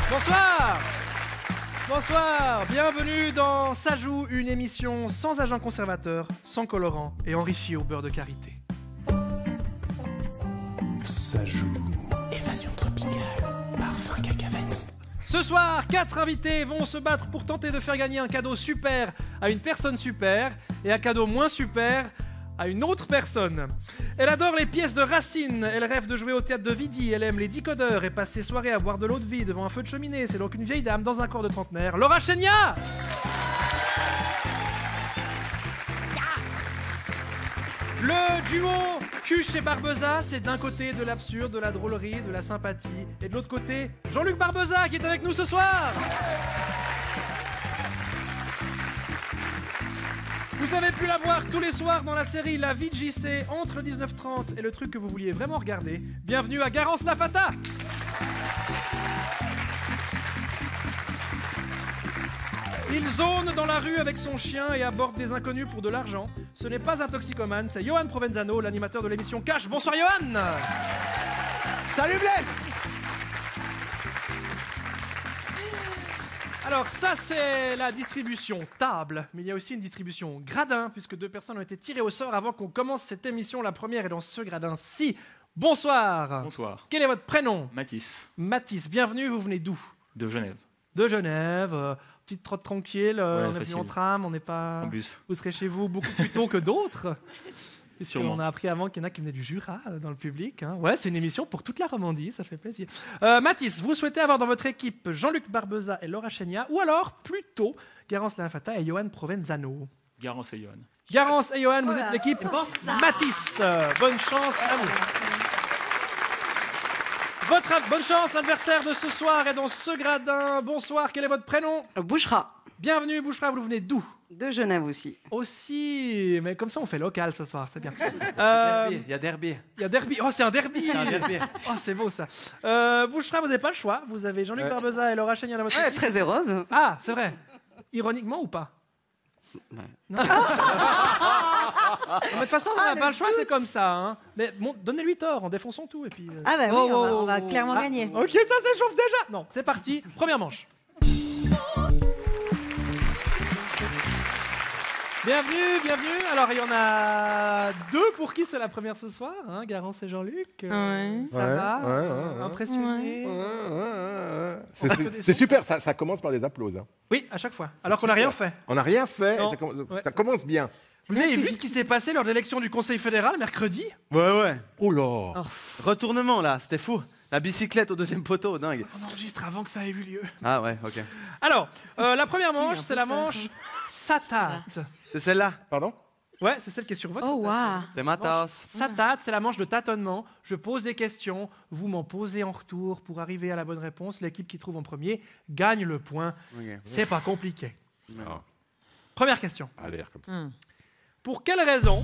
Bonsoir! Bonsoir, bienvenue dans Ça joue, une émission sans agent conservateur, sans colorant et enrichie au beurre de karité. Ça joue. Évasion tropicale, parfum cacavani. Ce soir, 4 invités vont se battre pour tenter de faire gagner un cadeau super à une personne super et un cadeau moins super à une autre personne. Elle adore les pièces de Racine, elle rêve de jouer au théâtre de Vidi, elle aime les décodeurs et passe ses soirées à boire de l'eau de vie devant un feu de cheminée. C'est donc une vieille dame dans un corps de trentenaire, Laura Chénia. Le duo Cuche et Barbeza, c'est d'un côté de l'absurde, de la drôlerie, de la sympathie, et de l'autre côté, Jean-Luc Barbeza qui est avec nous ce soir. Vous avez pu la voir tous les soirs dans la série La vie de JC entre le 19h30 et le truc que vous vouliez vraiment regarder. Bienvenue à Garance Lafata. Il zone dans la rue avec son chien et aborde des inconnus pour de l'argent. Ce n'est pas un toxicomane, c'est Johan Provenzano, l'animateur de l'émission Cash. Bonsoir Johan. Salut Blaise. Alors ça c'est la distribution table, mais il y a aussi une distribution gradin, puisque 2 personnes ont été tirées au sort avant qu'on commence cette émission. La première est dans ce gradin-ci. Bonsoir. Bonsoir. Quel est votre prénom? Mathis, Mathis, bienvenue, vous venez d'où? de Genève. De Genève, petite trotte tranquille, on est venu facile. en tram, on n'est pas... En bus. Vous serez chez vous beaucoup plus tôt que d'autres. Sûrement. On a appris avant qu'il y en a qui venaient du Jura dans le public. Hein. Ouais, c'est une émission pour toute la Romandie, ça fait plaisir. Mathis, vous souhaitez avoir dans votre équipe Jean-Luc Barbeza et Laura Chénia, ou alors plutôt Garance Lafata et Johan Provenzano? Garance et Johan. Garance et Johan, vous êtes l'équipe Mathis. Bonne chance à vous. Bonne chance, l'adversaire de ce soir est dans ce gradin. Bonsoir, quel est votre prénom? Bouchera. Bienvenue, Bouchera, vous venez d'où? De Genève aussi. Aussi, mais comme ça on fait local ce soir, c'est bien. Il y a derby. Il y a derby. Oh, c'est un derby. Un derby. Oh, c'est beau ça. Bouchera, vous n'avez pas le choix. Vous avez Jean-Luc Barbeza et Laura Chénia dans votre équipe. Très heureuse. Ah, c'est vrai. Ironiquement ou pas? Ouais. Non. Mais de toute façon, ça n'a pas le choix, c'est comme ça. Hein. Mais bon, donnez-lui tort en défonçant tout et puis. Ah bah oui, Oh, on va oh, clairement ah, gagner. Ok, ça s'échauffe déjà. Non, c'est parti. Première manche. Bienvenue, bienvenue. Alors, il y en a 2 pour qui c'est la première ce soir, hein, Garance et Jean-Luc. Ouais. Ça va ouais. Impressionné. C'est super, ça commence par des applaudissements. Hein. Oui, à chaque fois. Alors qu'on n'a rien fait. On n'a rien fait, Non. et ça commence bien. Vous avez vu ce qui s'est passé lors de l'élection du Conseil fédéral mercredi? Ouais. Oh là. Retournement là, c'était fou. La bicyclette au 2e poteau, dingue. On enregistre avant que ça ait eu lieu. Ah ouais, ok. Alors, la première manche, c'est la manche Satat. C'est celle-là. Pardon? Ouais, c'est celle qui est sur votre Oh tasse. waouh. C'est ma tasse. Satat, c'est la manche de tâtonnement. Je pose des questions, vous m'en posez en retour pour arriver à la bonne réponse. L'équipe qui trouve en premier gagne le point. Ok. C'est pas compliqué. Non. Première question. À l'air comme ça. Pour quelle raison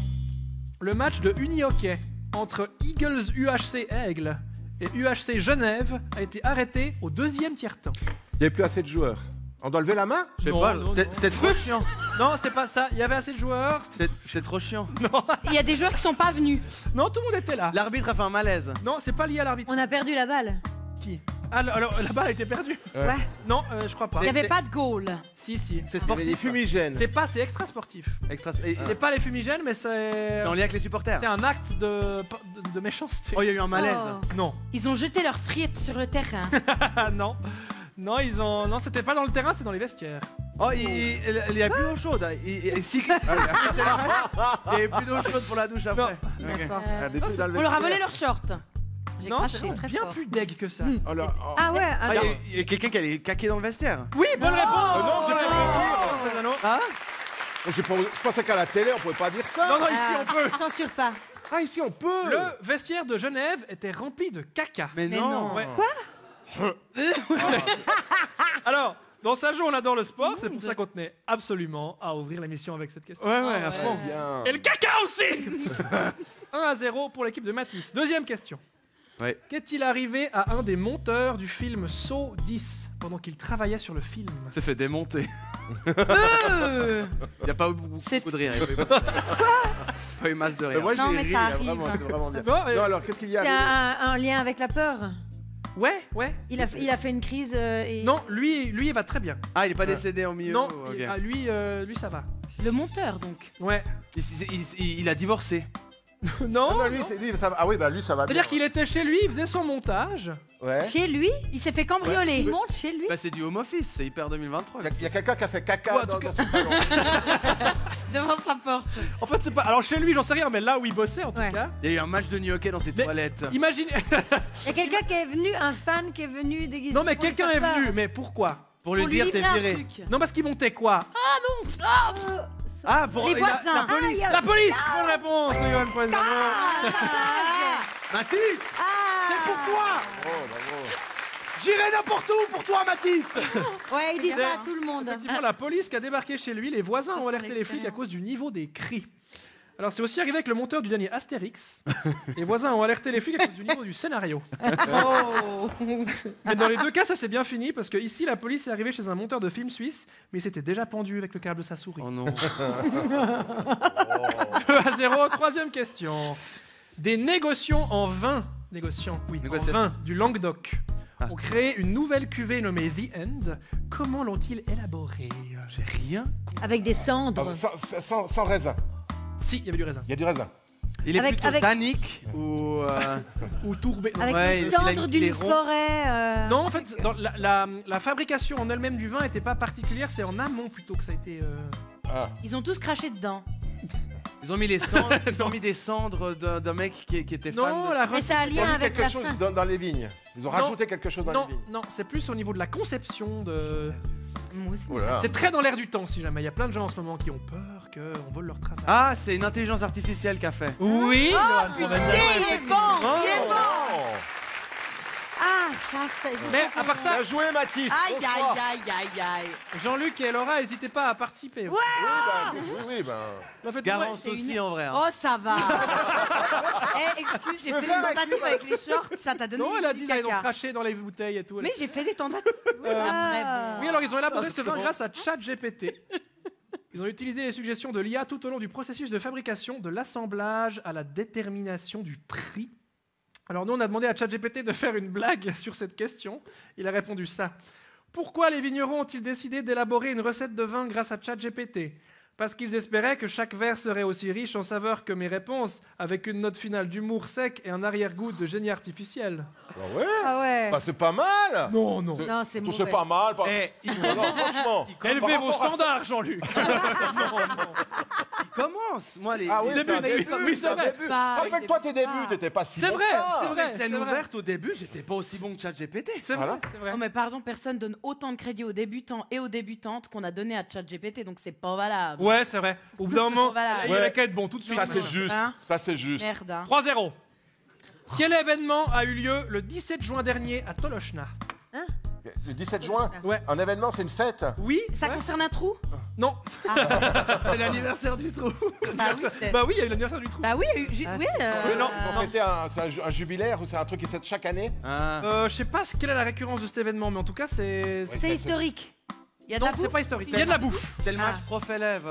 le match de unihockey entre Eagles UHC Aigle et UHC Genève a été arrêté au 2e tiers-temps? Il n'y avait plus assez de joueurs. On doit lever la main? Je sais Non, pas, non, c'était trop chiant. Non, c'était pas ça. Il y avait assez de joueurs. C'était trop chiant. Il y a des joueurs qui sont pas venus. Non, tout le monde était là. L'arbitre a fait un malaise. Non, c'est pas lié à l'arbitre. On a perdu la balle. Qui? Ah, alors la balle a été perdue. Ouais. Non, je crois pas. Il n'y avait c'est- pas de goal. Si. C'est Il y avait des sportif. fumigènes. C'est extra sportif. Extra. C'est pas les fumigènes, mais c'est C'est en lien avec les supporters. c'est un acte de méchanceté. Oh, il y a eu un malaise. Oh. Non. Ils ont jeté leurs frites sur le terrain. Ah non. Non, c'était pas dans le terrain, c'est dans les vestiaires. Oh, il y a plus d'eau chaude. Il y avait plus d'eau chaude pour la douche après. Ok. Ah, des trucs dans le On leur a vestiaire. volé leurs shorts. J'ai Non, craché c'est très bien fort. plus deg que ça. Oh là, oh. Ah ouais, Ah, attends. il y a quelqu'un qui allait caquer dans le vestiaire. Oui, bonne réponse. non, j'ai Bonne pas réponse. Ah Je pensais qu'à la télé, on pouvait pas dire ça. Non, ici on peut. Censure pas. Ah, ici, on peut. Le vestiaire de Genève était rempli de caca. Mais Mais non. non. Ouais. Alors, dans sa joue, on adore le sport, c'est pour ça qu'on tenait absolument à ouvrir l'émission avec cette question. Ouais, à fond. Bien. Et le caca aussi 1-0 pour l'équipe de Mathis. Deuxième question. Ouais. Qu'est-il arrivé à un des monteurs du film Saw 10 pendant qu'il travaillait sur le film? C'est fait démonter. Euh, Il n'y a pas eu beaucoup de rire. Pas eu masse de rire. Moi, Non, j'ai mais ri, ça là, arrive. vraiment, c'était vraiment bien. Non, Non, alors, qu'est-ce qu'il y C'est a un lien avec la peur. Ouais. Il a fait une crise. Et... Non, lui, il va très bien. Ah, il est pas décédé au milieu. Non, ok. lui, ça va. Le monteur, donc. Ouais. Il a divorcé. Non. Ah, non, lui, ça va. Ah oui, bah lui, ça va bien. C'est-à-dire qu'il était chez lui, il faisait son montage. Ouais. Chez lui, il s'est fait cambrioler. Il monte chez lui. Bah, c'est du home office, c'est hyper 2023. Il y a quelqu'un qui a fait caca Ouais, en dans tout cas. son salon. Devant sa porte. En fait, c'est pas. Alors chez lui, j'en sais rien, mais là où il bossait, en tout Ouais. cas. Il y a eu un match de new hockey dans ses Mais- toilettes. Imaginez. Il y a quelqu'un qui est venu, un fan qui est venu déguisé. Non, mais pour lui quelqu'un faire est peur. venu, mais pourquoi? Pour lui Pour lui dire t'es livrer un viré. truc. Non, parce qu'il montait quoi? Ah, pour Les la voisins. police. La police. Bonne réponse, Johan Poisson. Mathis, Ah pourquoi Oh, bravo. J'irai n'importe où pour toi, Mathis. Ouais, il dit C'est- ça à tout le monde. Effectivement, la police qui a débarqué chez lui, les voisins ont c'est alerté les flics à l'expérience. cause du niveau des cris. Alors, c'est aussi arrivé avec le monteur du dernier Astérix. Les voisins ont alerté les flics à cause du niveau du scénario. Oh. Mais dans les deux cas, ça s'est bien fini parce que ici, la police est arrivée chez un monteur de film suisse, mais il s'était déjà pendu avec le câble de sa souris. Oh non. 2-0, troisième question. Des négociants en vin, Négociation. en vin du Languedoc, Ah. ont créé une nouvelle cuvée nommée The End. Comment l'ont-ils élaborée? J'ai rien. Avec des cendres. Sans raisin. Si, il y avait du raisin. Il y a du raisin. Il est Avec- plutôt avec- tannique ou. Ou tourbé. Avec Ouais, les il a cendres une- il est d'une rond. forêt. Non, en fait, dans la fabrication en elle-même du vin n'était pas particulière, c'est en amont plutôt que ça a été. Ah. Ils ont tous craché dedans. Ils ont mis les cendres, ils ont mis des cendres d'un mec qui était fan. Non, de- la Mais ça a Ils ont lien mis avec quelque la chose fin. dans les vignes. Ils ont Non. rajouté quelque chose dans Non, les vignes. non, c'est plus au niveau de la conception de. Moi aussi. Oh là là. C'est très dans l'air du temps, si jamais. Il y a plein de gens en ce moment qui ont peur qu'on vole leur travail. Ah, c'est une intelligence artificielle qu'a fait. Oui, Johan Provenzano, Il est effectivement. bon. Il est bon. Oh. Ah, ça, c'est. Mais à part ça, Bien joué, Mathis. Aïe, Bon choix. aïe, aïe, aïe, aïe. Jean-Luc et Laura, n'hésitez pas à participer. Oui, ben. En fait, Garance c'est aussi une- en vrai. hein. Oh, ça va. Excuse, j'ai peux fait faire une avec tentative lui, avec les shorts, ça t'a donné non, elle a du dit qu'ils ont caca. craché dans les bouteilles et tout. Mais j'ai fait des tentatives. Après, bon. Oui, alors ils ont élaboré ce vin grâce à ChatGPT. Ils ont utilisé les suggestions de l'IA tout au long du processus de fabrication, de l'assemblage à la détermination du prix. Alors nous, on a demandé à ChatGPT de faire une blague sur cette question. Il a répondu ça. Pourquoi les vignerons ont-ils décidé d'élaborer une recette de vin grâce à ChatGPT? Parce qu'ils espéraient que chaque verre serait aussi riche en saveurs que mes réponses, avec une note finale d'humour sec et un arrière-goût de génie artificiel. Ah ouais. Ah ouais. Bah, c'est pas mal. Non, non. Non, c'est Tout mauvais. c'est pas mal. Pas... Eh, Non, franchement. Élevez Par vos rapport à ça- standards, Jean-Luc. il commence. Moi, les. Ah oui, Début, c'est un tu- début. oui, c'est vrai. Début. Pas avec Rappelle-toi des- tes débuts, Ah. t'étais pas si C'est bon vrai, que ça. c'est vrai. Les scènes c'est vrai. ouvertes au début, j'étais pas aussi bon que ChatGPT. C'est vrai, Voilà. c'est vrai. Oh, mais pardon, personne donne autant de crédit aux débutants et aux débutantes qu'on a donné à ChatGPT, donc c'est pas valable. Ouais, c'est vrai. Au bout d'un moment, Voilà. il y a Ouais. qu'à être bon tout de suite. Ça, c'est machin. juste. Hein Ça, c'est juste. Merde. Hein. 3-0. Quel événement a eu lieu le 17 juin dernier à Tolochna? Le 17 juin, Ouais. un événement, c'est une fête. Oui. Ça ouais. concerne un trou? Non. C'est l'anniversaire du trou. Bah oui, c'est- Bah oui, il y a eu l'anniversaire du trou. Bah oui, oui. Mais non, Ils ont fêté un jubilaire ou c'est un truc qui se fait chaque année? Ah. Je sais pas quelle est la récurrence de cet événement, mais en tout cas, c'est. Ouais. C'est historique. Il y a de Non, la c'est bouffe. pas historique. Il y a de la bouffe. C'était le match Ah. prof-élève.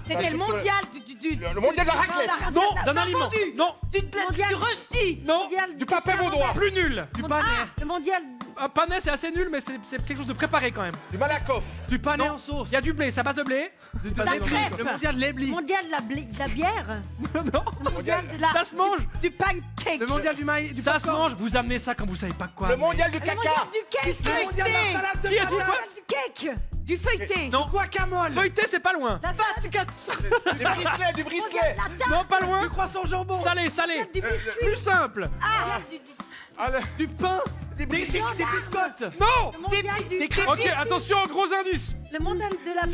C'était le mondial du Le mondial de la raclette. Non, d'un aliment. Non, du rösti. non. Du papin vaudois. Plus nul. Du panais. Le mondial. Un panais, c'est assez nul, mais c'est quelque chose de préparé quand même. Du malakoff. Du panais Non. en sauce. Il y a du blé, ça passe de blé. Du la crêpe. Le mondial de l'éblis. Le mondial de la bière. Non. Le mondial de la. Ça se mange. Du pancake. Le mondial du maïs. Du Ça se mange. Vous amenez ça quand vous savez pas quoi. Le mais- mondial du Le caca. mondial du cake Le mondial de la feuilleté. salade de Qui a dit Le quoi? mondial du cake. Du feuilleté. Non. guacamole. Feuilleté, c'est pas loin. La salade Du bricelet, du bricelet. Non, pas loin. Du croissant jambon. Salé, salé. du biscuit. Plus simple. Du pain. Des biscottes. Non. Le mondial du. Ok, attention, gros indice. Le mondial de la. Oui.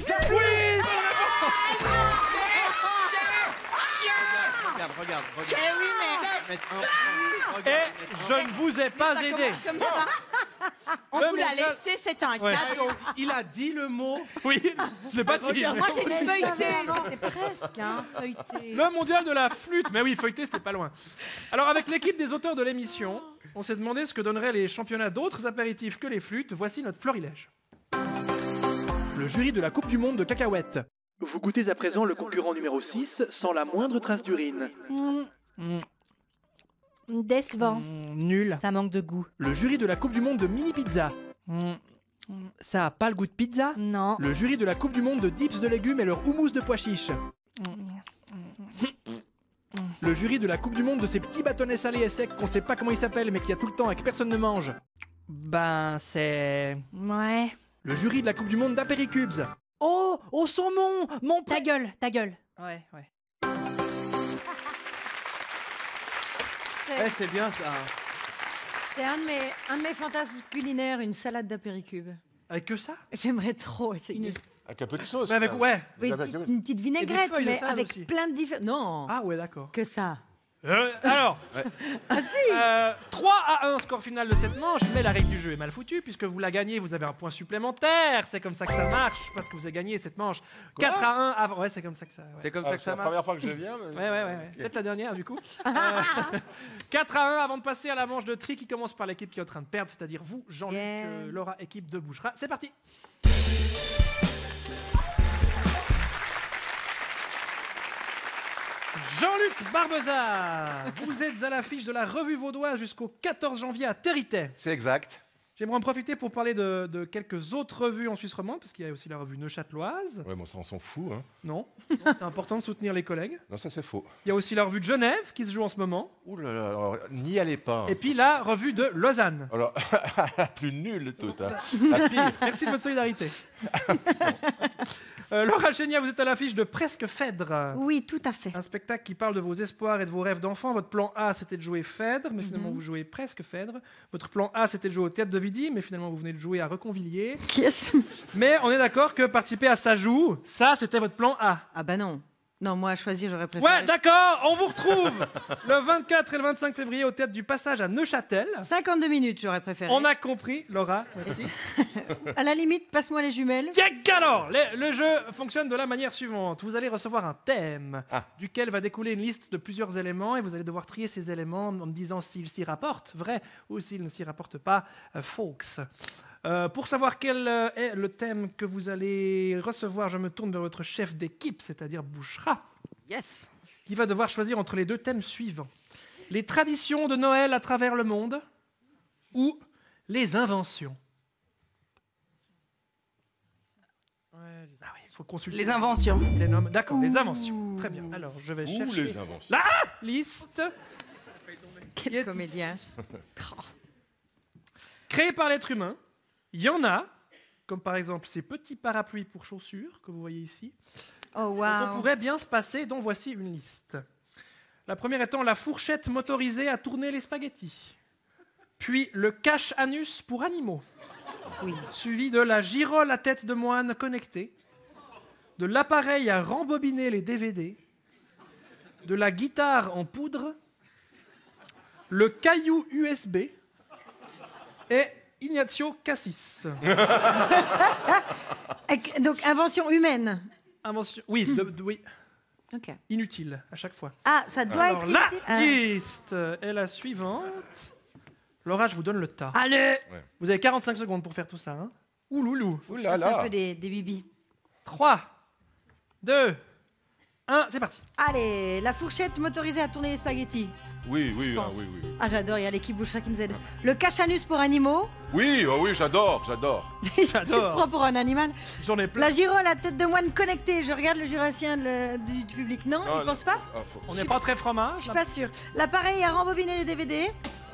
Regarde. Eh oui, mais. Mettre un- Et je ne vous ai pas aidé. Comme ça. On Le vous l'a mondial- laissé, c'est un Ouais. cadeau. Il a dit le mot. Oui, je l'ai pas dit. Moi, j'ai dit tu feuilleté. savais, C'était presque, hein, feuilleté. Le mondial de la flûte. Mais oui, feuilleté, c'était pas loin. Alors, avec l'équipe des auteurs de l'émission, on s'est demandé ce que donneraient les championnats d'autres apéritifs que les flûtes. Voici notre florilège. Le jury de la Coupe du Monde de cacahuètes. Vous goûtez à présent le concurrent numéro 6 sans la moindre trace d'urine. Décevant. Nul. Ça manque de goût. Le jury de la Coupe du Monde de mini pizza. Ça a pas le goût de pizza. Non. Le jury de la Coupe du Monde de dips de légumes et leur houmous de pois chiches. Le jury de la Coupe du Monde de ces petits bâtonnets salés et secs qu'on sait pas comment ils s'appellent mais qu'il y a tout le temps et que personne ne mange. Ben, c'est... Ouais. Le jury de la Coupe du Monde d'apéricubes. Oh, au saumon, mon Ta gueule, ta gueule. Ouais, ouais. Eh, c'est bien ça. C'est un de mes fantasmes culinaires, une salade d'apéricube. Avec que ça? J'aimerais trop essayer. Avec un peu de sauce. Mais avec, quoi. ouais. Oui, une petite vinaigrette, feuilles de mais sage avec aussi. plein de différents. Non, Ah ouais, d'accord. que ça. Alors, Ah si 3 à 1 score final de cette manche, mais la règle du jeu est mal foutue puisque vous la gagnez, vous avez un point supplémentaire. C'est comme ça que ça marche parce que vous avez gagné cette manche. 4 à 1 avant. Ouais, c'est comme ça que ça. Ouais. C'est comme Ah, ça que c'est ça la marche. première fois que je viens. mais- Ouais. Peut-être la dernière du coup. 4 à 1 avant de passer à la manche de tri qui commence par l'équipe qui est en train de perdre, c'est-à-dire vous, Jean-Luc, Yeah. Laura, équipe de Bouchera. C'est parti. Jean-Luc Barbeza, vous êtes à l'affiche de la revue vaudoise jusqu'au 14 janvier à Territet. C'est exact. J'aimerais en profiter pour parler de quelques autres revues en Suisse romande, parce qu'il y a aussi la revue neuchâteloise. Ouais, bon, ça, on s'en fout. Hein. Non, c'est important de soutenir les collègues. Non, ça, c'est faux. Il y a aussi la revue de Genève qui se joue en ce moment. Ouh là là, alors, n'y allez pas. Hein. Et puis la revue de Lausanne. Alors, la plus nulle toute. Hein. La pire. Merci de votre solidarité. Laura Chénia, vous êtes à l'affiche de Presque Phèdre. Oui, tout à fait. Un spectacle qui parle de vos espoirs et de vos rêves d'enfant. Votre plan A, c'était de jouer Phèdre, mais finalement vous jouez Presque Phèdre. Votre plan A, c'était de jouer au Théâtre de Vidy, mais finalement vous venez de jouer à Reconvilliers. Yes. Mais on est d'accord que participer à Ça joue, ça c'était votre plan A. Ah bah non. Non, moi à choisir, j'aurais préféré. Ouais, d'accord, on vous retrouve le 24 et le 25 février au Théâtre du Passage à Neuchâtel. 52 minutes, j'aurais préféré. On a compris, Laura, merci. À la limite, passe-moi les jumelles. Tiens, alors, le jeu fonctionne de la manière suivante. Vous allez recevoir un thème duquel va découler une liste de plusieurs éléments et vous allez devoir trier ces éléments en me disant s'ils s'y rapportent, vrai, ou s'ils ne s'y rapportent pas, faux. Pour savoir quel est le thème que vous allez recevoir, je me tourne vers votre chef d'équipe, c'est-à-dire Bouchera, Yes. qui va devoir choisir entre les deux thèmes suivants. Les traditions de Noël à travers le monde ou les inventions. Ah oui, il faut consulter. Les inventions. Les noms. D'accord, les inventions. Très bien. Alors, je vais Ouh, chercher les inventions. la liste. qui est Quel comédien. Créée par l'être humain. Il y en a, comme par exemple ces petits parapluies pour chaussures que vous voyez ici. Oh dont on waouh. pourrait bien se passer, dont voici une liste. La première étant la fourchette motorisée à tourner les spaghettis. Puis le cache-anus pour animaux. Oui. Suivi de la girole à tête de moine connectée. De l'appareil à rembobiner les DVD. De la guitare en poudre. Le caillou USB. Et Ignazio Cassis. Donc, invention humaine. Invention. Oui, oui. Ok. Inutile à chaque fois. Ah, ça doit Alors, être la ici. Ah. liste est la suivante. Laura, je vous donne le tas. Allez. Vous avez 45 secondes pour faire tout ça. Hein. Ouh loulou. Ouh C'est là un là. peu des bibis. 3, 2, 1, c'est parti. Allez, la fourchette motorisée à tourner les spaghettis. Oui, oui, pense. oui, oui. Ah, j'adore, il y a l'équipe Bouchera qui nous aide. Le cache-anus pour animaux. Oui, oh oui, j'adore, j'adore. Tu te J'adore. prends pour un animal. J'en ai plein. La girole à tête de moine connectée. Je regarde le jurassien du public. Non, Non, il pense pas. Ah, On n'est pas très fromage. Je suis pas sûre. L'appareil à rembobiner les DVD.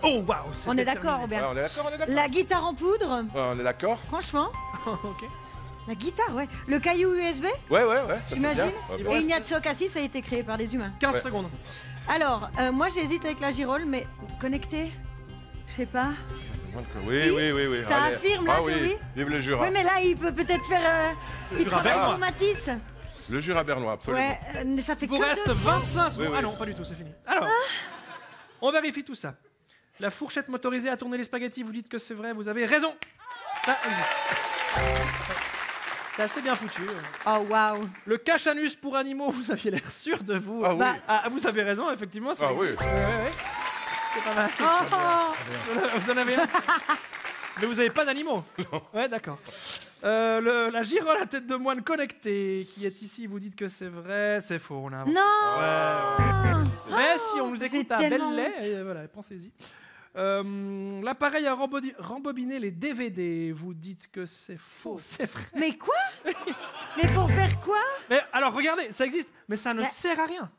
Oh waouh. On est d'accord, Ouais, Robert. on est d'accord, on est d'accord. La guitare en poudre. Ouais, on est d'accord. Franchement, Ok. la guitare, ouais. Le caillou USB. Ouais, ouais, ouais. ça, c'est T'imagines bien. Il vous Et reste- Ignazio Cassis a été créé par des humains. 15 Ouais. secondes. Alors, moi j'hésite avec la girole, mais connecté, je sais pas. Oui, oui, oui, oui. Ça allez. affirme, là, Ah que oui. oui. Vive le Jura. Oui, mais là il peut peut-être faire. Il Jura travaille bernois. pour Matisse. Le Jura bernois, absolument. Ouais, mais ça fait Il vous que reste deux. 25 secondes. Oui, oui. Ah non, pas du tout, c'est fini. Alors, on vérifie tout ça. La fourchette motorisée à tourner les spaghettis, vous dites que c'est vrai, vous avez raison. Ça existe. C'est assez bien foutu. Oh, waouh. Le cache-anus pour animaux, vous aviez l'air sûr de vous. Ah oui. Ah, vous avez raison, effectivement. Ça Ah oui. existe. Ouais. C'est pas mal. Oh. Vous en avez un? Mais vous n'avez pas d'animaux? Ouais, d'accord. La girole à tête de moine connectée qui est ici, vous dites que c'est vrai, c'est faux. On a... Non. Ouais. Mais si on vous j'ai écoute à tellement bel lait, voilà, pensez-y. L'appareil à rembobiner les DVD, vous dites que c'est faux, c'est vrai. Mais quoi? Mais pour faire quoi? Mais alors regardez, ça existe, mais ça ne Mais- sert à rien.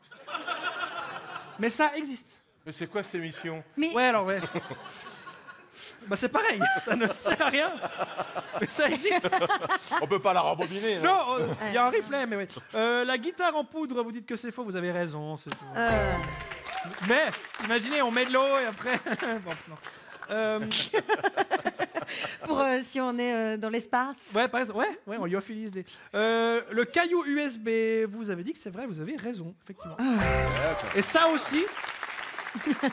Mais ça existe. Mais c'est quoi cette émission? Mais Ouais, alors ouais. Bah c'est pareil, ça ne sert à rien. Mais ça existe. On peut pas la rembobiner. Non, il y a un replay, mais oui. La guitare en poudre, vous dites que c'est faux, vous avez raison, c'est tout. Mais, imaginez, on met de l'eau et après... bon, non. pour si on est dans l'espace. Ouais, par exemple, ouais, on lyophilise des... le caillou USB, vous avez dit que c'est vrai, vous avez raison, effectivement. Et ça aussi,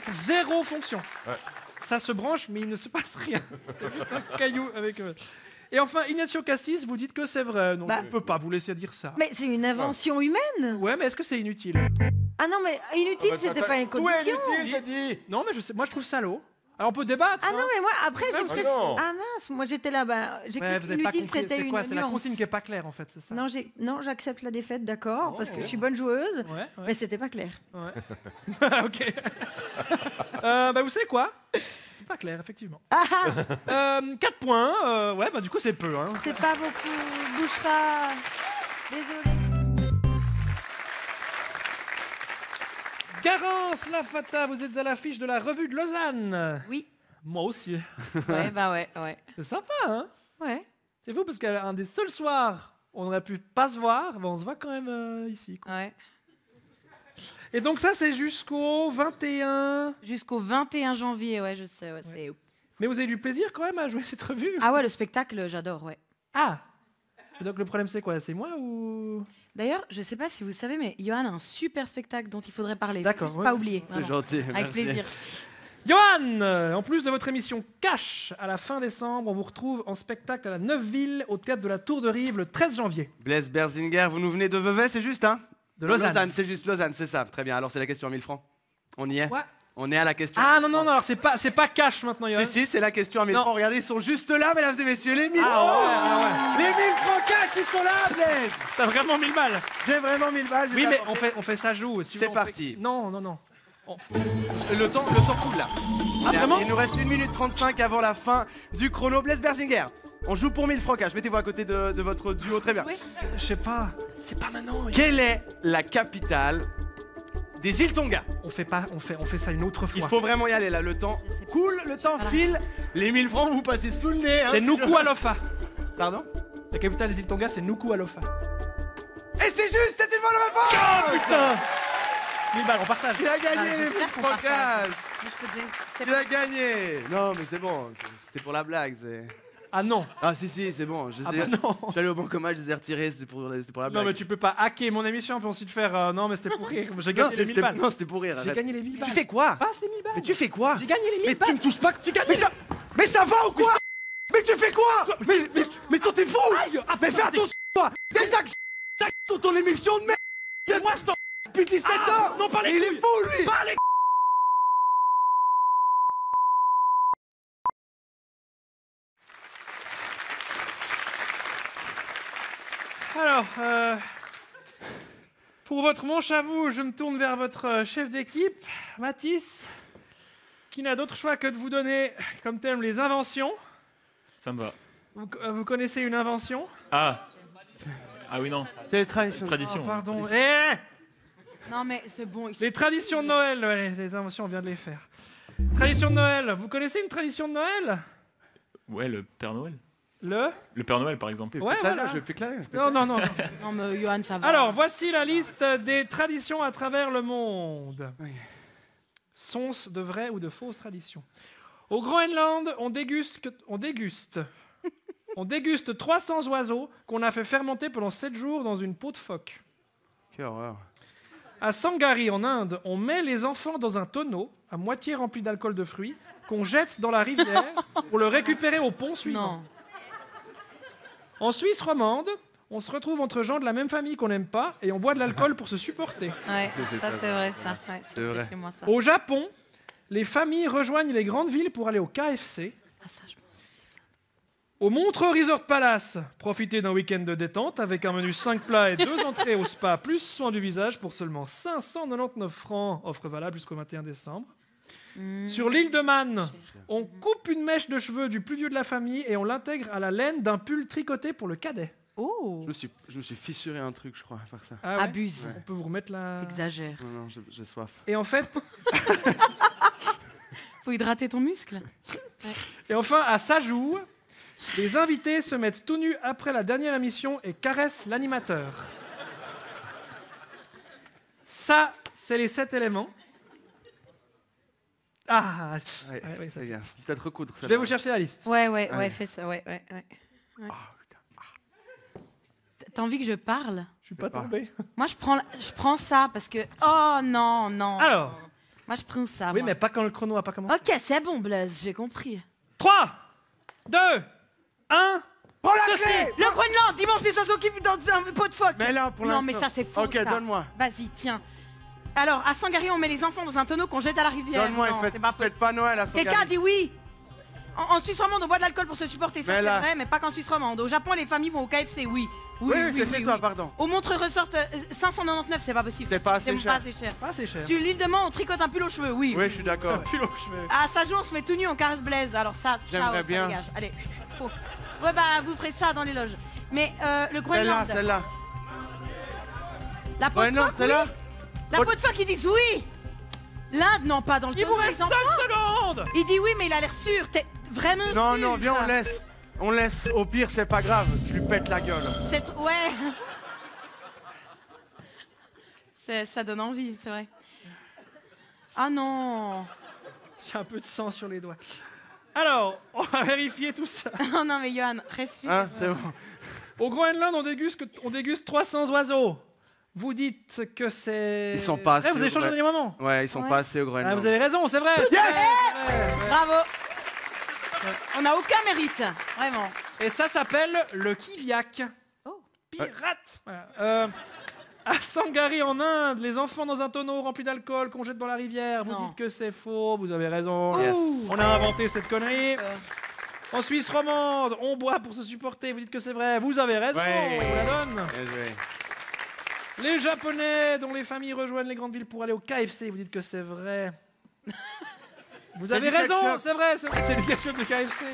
zéro fonction. Ouais. Ça se branche, mais il ne se passe rien. C'est juste un caillou avec... Et enfin, Ignacio Cassis, vous dites que c'est vrai. Donc, Bah. on ne peut pas vous laisser dire ça. Mais c'est une invention humaine. Ouais, mais est-ce que c'est inutile? Ah non, mais inutile, c'était pas une Tout est condition. inutile, t'as dit. Non, mais moi, je trouve ça lourd. Alors, on peut débattre. Ah non, mais moi, après, j'ai Ouais, pris... non. Ah mince, moi j'étais là, j'ai Ouais, cru vous avez pas qu'inutile, compris. c'était C'est une quoi? C'est la nuance. consigne qui est pas claire, en fait, c'est ça? Non, j'accepte la défaite, d'accord, Oh, parce que ouais. je suis bonne joueuse, Ouais, mais ouais. c'était pas clair. Ouais. Ok. Bah, vous savez quoi? C'était pas clair, effectivement. Ah, 4 points. Ouais, bah, du coup, c'est peu. Hein. c'est pas beaucoup, Bouchera. Désolée. Garance Lafata, vous êtes à l'affiche de la revue de Lausanne. Oui. Moi aussi. Ouais, bah ouais. C'est sympa, hein? Ouais. C'est fou parce qu'un des seuls soirs où on aurait pu pas se voir, bah, on se voit quand même ici. Quoi. Ouais. Et donc ça, c'est jusqu'au 21... Jusqu'au 21 janvier, ouais, je sais. Ouais, c'est... Mais vous avez du plaisir quand même à jouer cette revue? Ah ouais, le spectacle, j'adore, ouais. Ah! Et donc le problème, c'est quoi? C'est moi ou... D'ailleurs, je sais pas si vous savez, mais Johan a un super spectacle dont il faudrait parler. D'accord, Faut juste ouais. pas oublier. C'est vraiment. gentil. Avec merci. plaisir. Johan, en plus de votre émission Cash, à la fin décembre, on vous retrouve en spectacle à la Neuveville, au théâtre de la Tour de Rive, le 13 janvier. Blaise Berzinger, vous nous venez de Vevey, c'est juste, hein? De Lausanne. C'est juste Lausanne, c'est ça. Très bien, alors c'est la question à 1000 francs. On y est? Ouais. On est à la question. Ah non, alors c'est pas Cash maintenant, Johan. Si, c'est la question à 1000 Non. francs. Regardez, ils sont juste là, mesdames et messieurs, les 1000 Ah francs. ouais. Les 1000 francs cash, ils sont là, Blaise. T'as vraiment 1000 balles. J'ai vraiment 1000 balles. Oui, mais on fait ça joue. Si C'est on parti. fait- Non. Le temps coule là. Ah, vraiment? Il nous reste 1 minute 35 avant la fin du chrono. Blaise Berzinger, on joue pour 1000 francs cash. Mettez-vous à côté de votre duo, très bien. Oui. Je sais pas. C'est pas maintenant. Quelle est la capitale des îles Tonga? On fait ça une autre Il fois. faut vraiment y aller là. Le temps Je sais pas. coule, le temps pas la file. Les 1000 francs, vous passez sous le nez. hein, C'est si Nuku'alofa. je- Pardon? La capitale des îles Tonga, c'est Nuku'alofa. Et c'est juste, c'est une bonne réponse. Putain 1000 balles, on partage. Il a gagné Ah, les 1000 j'espère qu'on francs partage. cash. Je peux dire, c'est Il a gagné. Non, mais c'est bon. C'était pour la blague. Ah non. Ah si, c'est bon. Je Ah les bah ai- non. Je suis allé au bon commun, je les ai retirés. C'était pour la blague. Non, mais tu peux pas hacker mon émission puis ensuite faire. Non, mais c'était pour rire. J'ai Non, gagné les 1000 balles. non, c'était pour rire. J'ai arrête. gagné les 1000 balles. Tu fais quoi? Passe les 1000 balles. Mais tu fais quoi? J'ai gagné les 1000 Mais balles. tu me touches pas. Tu gagnes Mais ça va ou quoi? Mais tu fais quoi? Mais toi t'es fou! Mais fais attention toi! Déjà que je ton émission de merde! C'est moi je t'en depuis 17 ans! Non, pas les Et il est couilles. fou lui! Pas les Alors, pour votre manche à vous, je me tourne vers votre chef d'équipe, Mathis, qui n'a d'autre choix que de vous donner comme thème les inventions. Ça me va. Vous connaissez une invention? Ah oui, non. C'est les traditions. Tradition. Oh, pardon. Non, mais c'est bon. Les traditions de Noël, ouais, les inventions, on vient de les faire. Tradition de Noël, vous connaissez une tradition de Noël? Ouais, le Père Noël. Le Père Noël, par exemple. Ouais, voilà. Je vais plus clair. Non. Non, mais Johan, ça va. Alors, voici la liste des traditions à travers le monde. Oui. Sont-ce de vraies ou de fausses traditions? Au Groenland, on déguste 300 oiseaux qu'on a fait fermenter pendant 7 jours dans une peau de phoque. Quelle horreur. À Sangari, en Inde, on met les enfants dans un tonneau à moitié rempli d'alcool de fruits qu'on jette dans la rivière pour le récupérer au pont suivant. Non. En Suisse romande, on se retrouve entre gens de la même famille qu'on n'aime pas et on boit de l'alcool pour se supporter. Ouais, ça c'est vrai, ça. Ouais, C'est vrai. chez moi, ça. Au Japon, les familles rejoignent les grandes villes pour aller au KFC. Ah, ça, je pense aussi, ça. Au Montreux Resort Palace, profitez d'un week-end de détente avec un menu 5 plats et 2 entrées au spa plus soins du visage pour seulement 599 francs, offre valable jusqu'au 21 décembre. Sur l'île de Man, on coupe une mèche de cheveux du plus vieux de la famille et on l'intègre à la laine d'un pull tricoté pour le cadet. Oh, Je me suis fissuré un truc, je crois, à faire ça. Ah ouais. abuse. On peut vous remettre la... T'exagères. Non, j'ai soif. Et en fait, Faut hydrater ton muscle. et enfin, à Sajou, les invités se mettent tout nus après la dernière émission et caressent l'animateur. Ça, c'est les 7 éléments. Ah, Ouais, ouais, ça- fais gaffe. Peut-être recoudre ça. je vais vous chercher la liste. Ouais, Allez. fais ça, ouais. T'as envie que je parle? Je suis pas pas. tombé. Moi, je prends ça parce que... Oh, non. Alors, Moi, je prends ça, oui, moi. mais pas quand le chrono a pas commencé. Ok, c'est bon, Blaise, j'ai compris. 3, 2, 1. Prends la Ceci. clé. Le Groenland, dimanche les oiseaux qui vivent dans un pot de phoque. Mais là, pour Non, l'instant. mais ça, c'est faux, Ok, ça. donne-moi. Vas-y, tiens. Alors, à Sangaré, on met les enfants dans un tonneau qu'on jette à la rivière. Donne-moi Non, et c'est pas faites possible. pas Noël à son Quelqu'un a dit oui. En Suisse romande, on boit de l'alcool pour se supporter, ça Mais c'est là. vrai, mais pas qu'en Suisse romande. Au Japon, les familles vont au KFC, oui. Oui, c'est chez toi, oui. pardon. Au Montreux Resort, 599, c'est pas possible. C'est pas assez C'est cher. pas assez cher. Ah, c'est cher. Sur l'île de Man, on tricote un pull aux cheveux, oui. Oui, je suis d'accord. Pull aux cheveux. À Sajou, on se met tout nu, on caresse Blaise. Alors ça, ciao, J'aimerais ça bien. dégage. Allez, faux. Ouais, bah, vous ferez ça dans les loges. Mais le Celle-là, Groenland, celle-là. la peau Ouais, de non, phoque, celle-là. oui. La peau de phoque, ils disent oui. L'Inde, non, pas dans le Il vous tonneau, reste les 5 enfants. secondes. Il dit oui, mais il a l'air sûr. T'es vraiment Non, sûr. non, viens, on laisse. On laisse. Au pire, c'est pas grave. Je lui pète la gueule. Ouais. Ça donne envie, c'est vrai. Ah non. Il y a un peu de sang sur les doigts. Alors, on va vérifier tout ça. Oh non, mais Johan, respire. Hein, c'est bon. Au Groenland, on déguste 300 oiseaux. Vous dites que c'est... Ils sont pas assez Eh, vous avez changé au vrais. dernier moment. Ouais, ils sont Ouais. pas assez au Ah, Groenland. vous avez raison, c'est vrai. c'est vrai, c'est vrai. Bravo. On n'a aucun mérite, vraiment. Et ça s'appelle le kiviak. Oh. Pirate. Voilà. À Sangaré en Inde, les enfants dans un tonneau rempli d'alcool qu'on jette dans la rivière. Vous Non. dites que c'est faux, vous avez raison. Yes. On a inventé cette connerie. En Suisse romande, on boit pour se supporter. Vous dites que c'est vrai, vous avez raison. Ouais. On vous la donne. Bien joué. Les Japonais dont les familles rejoignent les grandes villes pour aller au KFC. Vous dites que c'est vrai. Vous avez du raison, ketchup. c'est vrai, c'est du ketchup de KFC.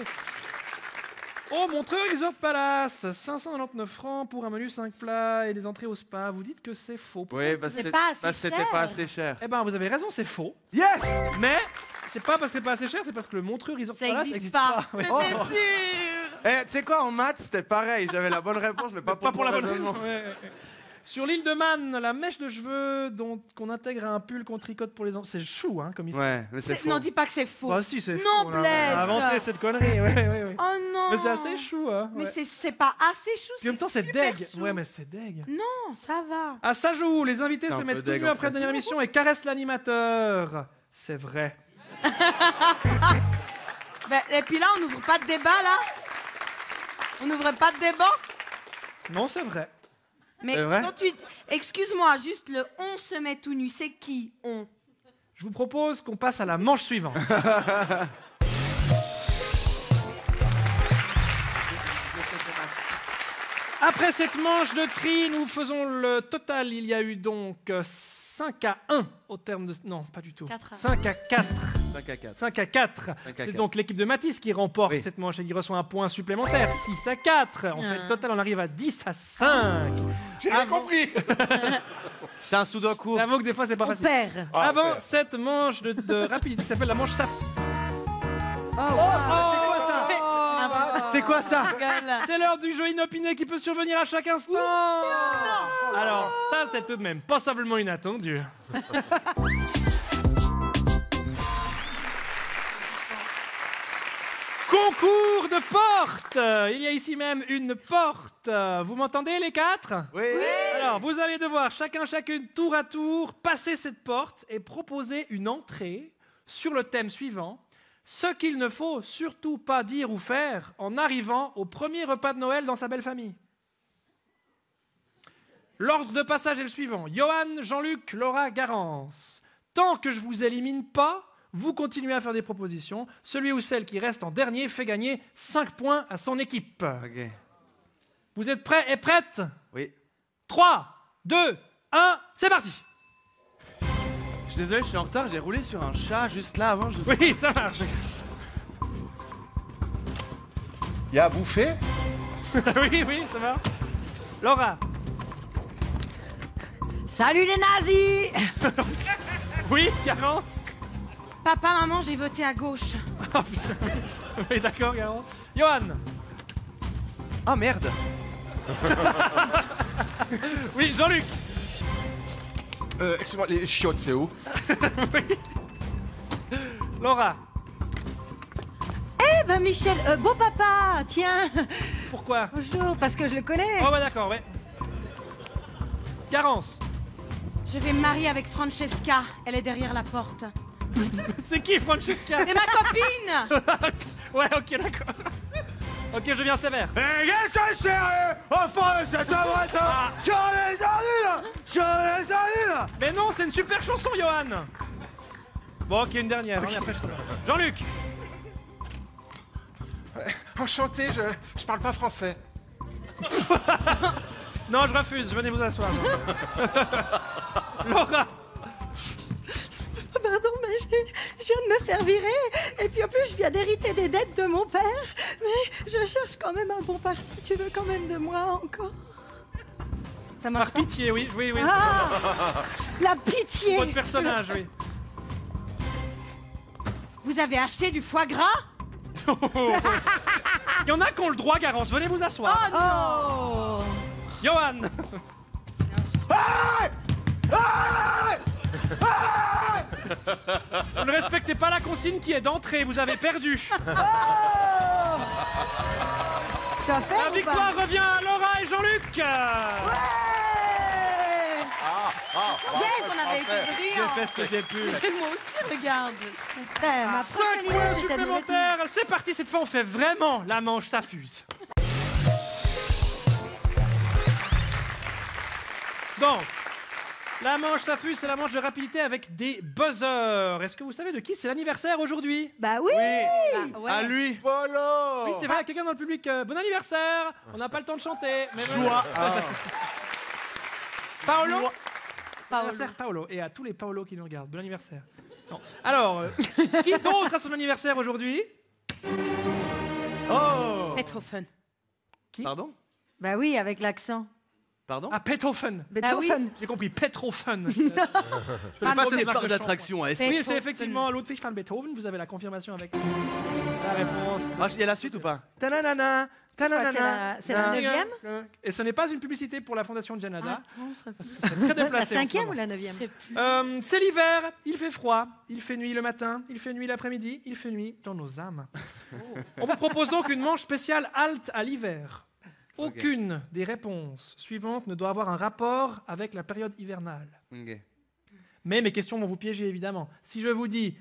Au Montreux Resort Palace, 599 francs pour un menu 5 plats et des entrées au spa. Vous dites que c'est faux. Oui, parce C'est que pas assez c'était cher. pas assez cher. Eh ben, vous avez raison, c'est faux. Yes. Mais c'est pas parce que c'est pas assez cher, c'est parce que le Montreux Resort Ça Palace existe n'existe pas. Ouais. C'était Oh. sûr. Eh, tu sais quoi, en maths, c'était pareil. J'avais la bonne réponse, mais pas pour la le bonne raisonnement. raison. Ouais. Sur l'île de Man, la mèche de cheveux qu'on intègre à un pull qu'on tricote pour les enfants. C'est chou, hein, comme histoire. Ouais, mais c'est faux. Non, dis pas que c'est faux. Bah si, c'est Non, fou. On a Blaise. inventé cette connerie. Ouais. Oh non. Mais c'est assez chou, hein. Mais ouais. c'est pas assez chou. Puis en même temps, c'est super deg. chou. Ouais, mais c'est deg. Non, ça va. À Sajou, les invités C'est se un mettent peu tout deg, nus en après la fait. dernière émission et caressent l'animateur. C'est vrai. Ben, et puis là, on n'ouvre pas de débat, là. On n'ouvre pas de débat. Non, c'est vrai. Mais C'est vrai quand tu... Excuse-moi, juste le « on se met tout nu », c'est qui « on » Je vous propose qu'on passe à la manche suivante. Après cette manche de tri, nous faisons le total. Il y a eu donc 5 à 1 au terme de... Non, pas du tout. 4 à 5 à 4. 5 à 4. 5 à 4. 5 à C'est 4. donc l'équipe de Mathis qui remporte Oui. cette manche et qui reçoit un point supplémentaire. 6 à 4. On fait le total, on arrive à 10 à 5. J'ai rien compris. C'est un sudoku. J'avoue que des fois, c'est pas On facile. perd. Ah, Avant ok. cette manche de rapidité qui s'appelle la manche SAF. C'est quoi ça? Gueule. C'est l'heure du jeu inopiné qui peut survenir à chaque instant. Alors ça, c'est tout de même passablement inattendu. Concours de portes. Il y a ici même une porte. Vous m'entendez les quatre? Oui. Alors, vous allez devoir chacune, tour à tour, passer cette porte et proposer une entrée sur le thème suivant. Ce qu'il ne faut surtout pas dire ou faire en arrivant au premier repas de Noël dans sa belle famille. L'ordre de passage est le suivant. Johan, Jean-Luc, Laura, Garance. Tant que je vous élimine pas, vous continuez à faire des propositions. Celui ou celle qui reste en dernier fait gagner 5 points à son équipe. Ok. Vous êtes prêts et prêtes? Oui. 3, 2, 1, c'est parti. Je suis désolé, je suis en retard, j'ai roulé sur un chat juste là avant. Oui, ça marche. Il y a à bouffer. Oui, ça va. Laura. Salut les nazis! Oui, Garance. Papa, maman, j'ai voté à gauche. Oh putain, oui, d'accord, Garance. Johan. Ah merde. Oui, Jean-Luc. Excuse-moi, les chiottes, c'est où? Laura. Eh ben Michel, beau papa, tiens. Pourquoi? Bonjour, parce que je le connais. Oh bah d'accord, ouais. Garance. Je vais me marier avec Francesca. Elle est derrière la porte. C'est qui, Francesca? C'est ma copine. Ouais, ok, d'accord. Ok, je viens sévère. Qu'est-ce que c'est enfin cette voiture? Je les annule. Je les annule. Mais non, c'est une super chanson, Johan. Bon, ok, une dernière. Hein, et après, je te... Jean-Luc. Enchanté, je parle pas français. Non, je refuse, venez vous asseoir. Laura. Pardon, mais je viens de me faire virer. Et puis en plus, je viens d'hériter des dettes de mon père. Mais je cherche quand même un bon parti. Tu veux quand même de moi encore? Ça marche Par pitié, oui, oui, oui. Ah, la pitié. Votre personnage, oui. Vous avez acheté du foie gras? Il y en a qui ont le droit, Garance, venez vous asseoir. Oh. Johan. Vous ne respectez pas la consigne qui est d'entrée, vous avez perdu. Tu vas faire La ou victoire pas? revient à Laura et Jean-Luc. Yes, on avait été J'ai brillants. fait ce que j'ai pu. Moi aussi, regarde. Ma 5 prochaine idée, points c'était de me supplémentaires. C'est parti, cette fois on fait vraiment la manche, ça fuse. Donc, la manche, ça fuse, c'est la manche de rapidité avec des buzzers. Est-ce que vous savez de qui c'est l'anniversaire aujourd'hui? Bah oui. Bah, ouais. À lui. Polo. Oui, c'est vrai, quelqu'un dans le public. Bon anniversaire. On n'a pas le temps de chanter. Mais Joie. Paolo. Bon anniversaire, Paolo. Et à tous les Paolo qui nous regardent, bon anniversaire. Non. Alors, qui d'autre a son anniversaire aujourd'hui? Oh. Beethoven. Pardon? Bah oui, avec l'accent. Pardon? Ah, Beethoven. Beethoven. J'ai compris, Petrofen. Je Fan connais pas de cette marque Parc de d'attraction à shampoing. essayer. Oui, c'est effectivement Ludwig van Beethoven. Vous avez la confirmation avec la réponse. Ah, il y a la suite ou pas? Ta-na-na-na, C'est ta-na-na-na. la neuvième? Et ce n'est pas une publicité pour la fondation Janada. Attends, je Parce que ce serait très La déplacé. en ce cinquième moment. ou la neuvième? C'est l'hiver, il fait froid, il fait nuit le matin, il fait nuit l'après-midi, il fait nuit dans nos âmes. On vous propose donc une manche spéciale halte à l'hiver. Aucune des réponses suivantes ne doit avoir un rapport avec la période hivernale. Ok. Mais mes questions vont vous piéger évidemment. Si je vous dis,